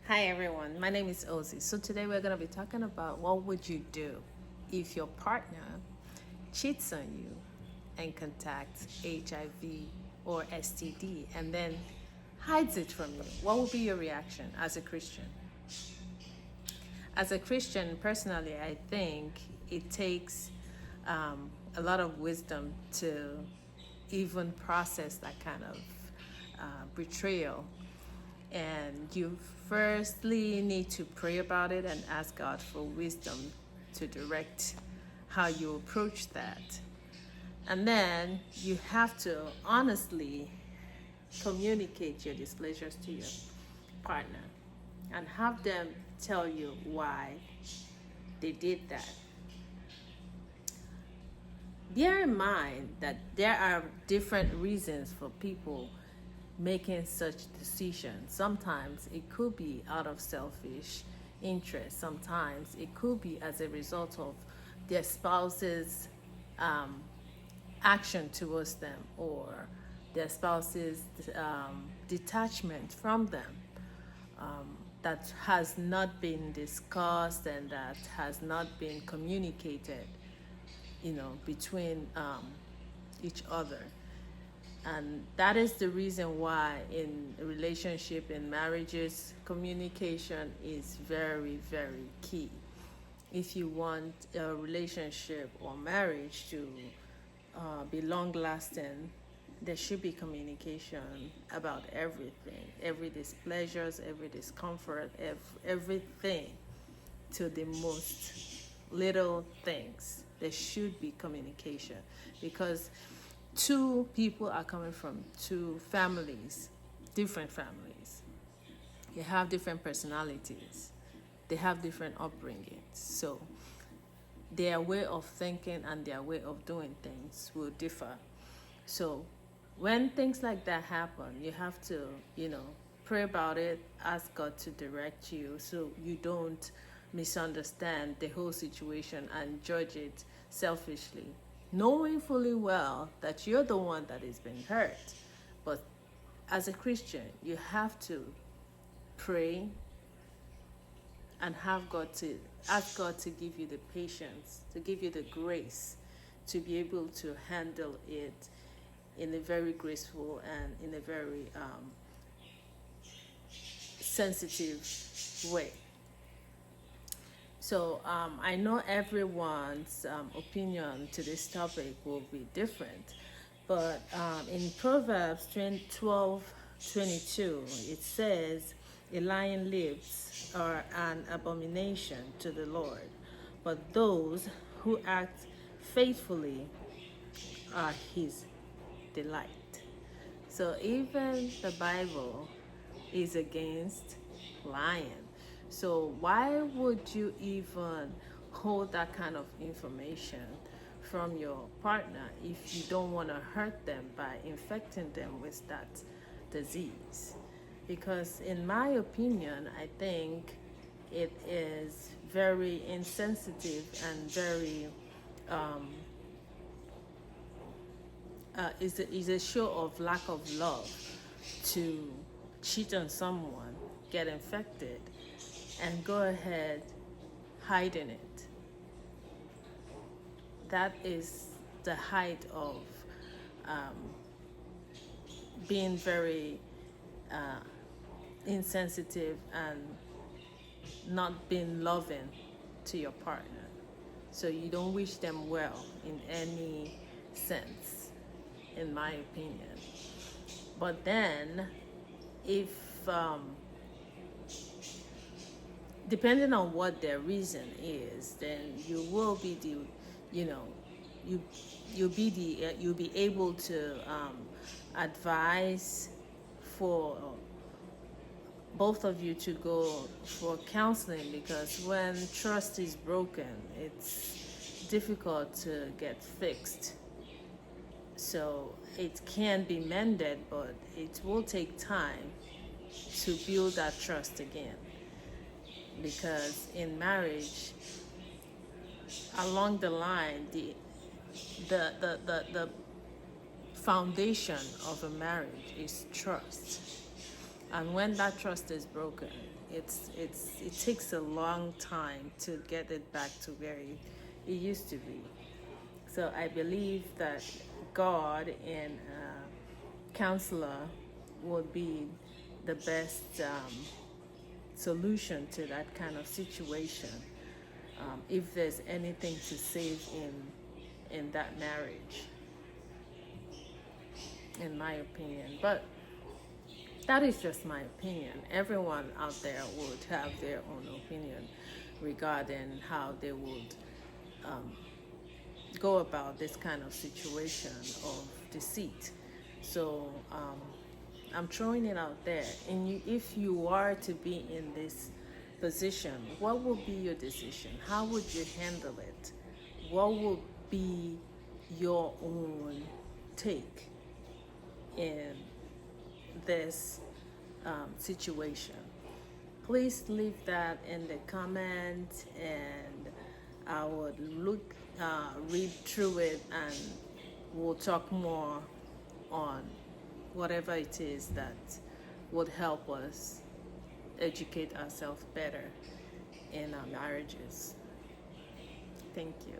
Hi everyone, my name is Ozzy. So today we're going to be talking about what would you do if your partner cheats on you and contacts HIV or STD and then hides it from you. What would be your reaction as a Christian? As a Christian, personally, I think it takes a lot of wisdom to even process that kind of betrayal. And you firstly need to pray about it and ask God for wisdom to direct how you approach that. And then you have to honestly communicate your displeasures to your partner and have them tell you why they did that. Bear in mind that there are different reasons for people making such decisions. Sometimes it could be out of selfish interest. Sometimes it could be as a result of their spouse's action towards them or their spouse's detachment from them that has not been discussed and that has not been communicated, between each other. And that is the reason why in a relationship, in marriages, communication is very, very key. If you want a relationship or marriage to be long lasting, there should be communication about everything, every displeasures, every discomfort, everything to the most little things. There should be communication because two people are coming from two families, different families. They have different personalities. They have different upbringings. So their way of thinking and their way of doing things will differ. So when things like that happen, you have to, pray about it, ask God to direct you so you don't misunderstand the whole situation and judge it selfishly, knowing fully well that you're the one that is being hurt. But as a Christian, you have to pray and ask God to give you the patience, to give you the grace to be able to handle it in a very graceful and in a very sensitive way. So I know everyone's opinion to this topic will be different, but in Proverbs 12:22, it says, "A lying lips are an abomination to the Lord, but those who act faithfully are his delight." So even the Bible is against lying. So why would you even hold that kind of information from your partner if you don't want to hurt them by infecting them with that disease? Because in my opinion, I think it is very insensitive and very is a show of lack of love to cheat on someone, get infected, and go ahead hiding it. That is the height of being very insensitive and not being loving to your partner. So you don't wish them well in any sense, in my opinion. But then, if depending on what their reason is, then you will be you'll be able to advise for both of you to go for counseling, because when trust is broken, it's difficult to get fixed. So it can be mended, but it will take time to build that trust again. Because in marriage, along the line, the foundation of a marriage is trust. And when that trust is broken, it takes a long time to get it back to where it used to be. So I believe that God and counselor would be the best solution to that kind of situation, if there's anything to save in that marriage, in my opinion. But that is just my opinion. Everyone out there would have their own opinion regarding how they would go about this kind of situation of deceit. So I'm throwing it out there. And if you are to be in this position, what would be your decision? How would you handle it? What would be your own take in this situation? Please leave that in the comments, and I would read through it, and we'll talk more on whatever it is that would help us educate ourselves better in our marriages. Thank you.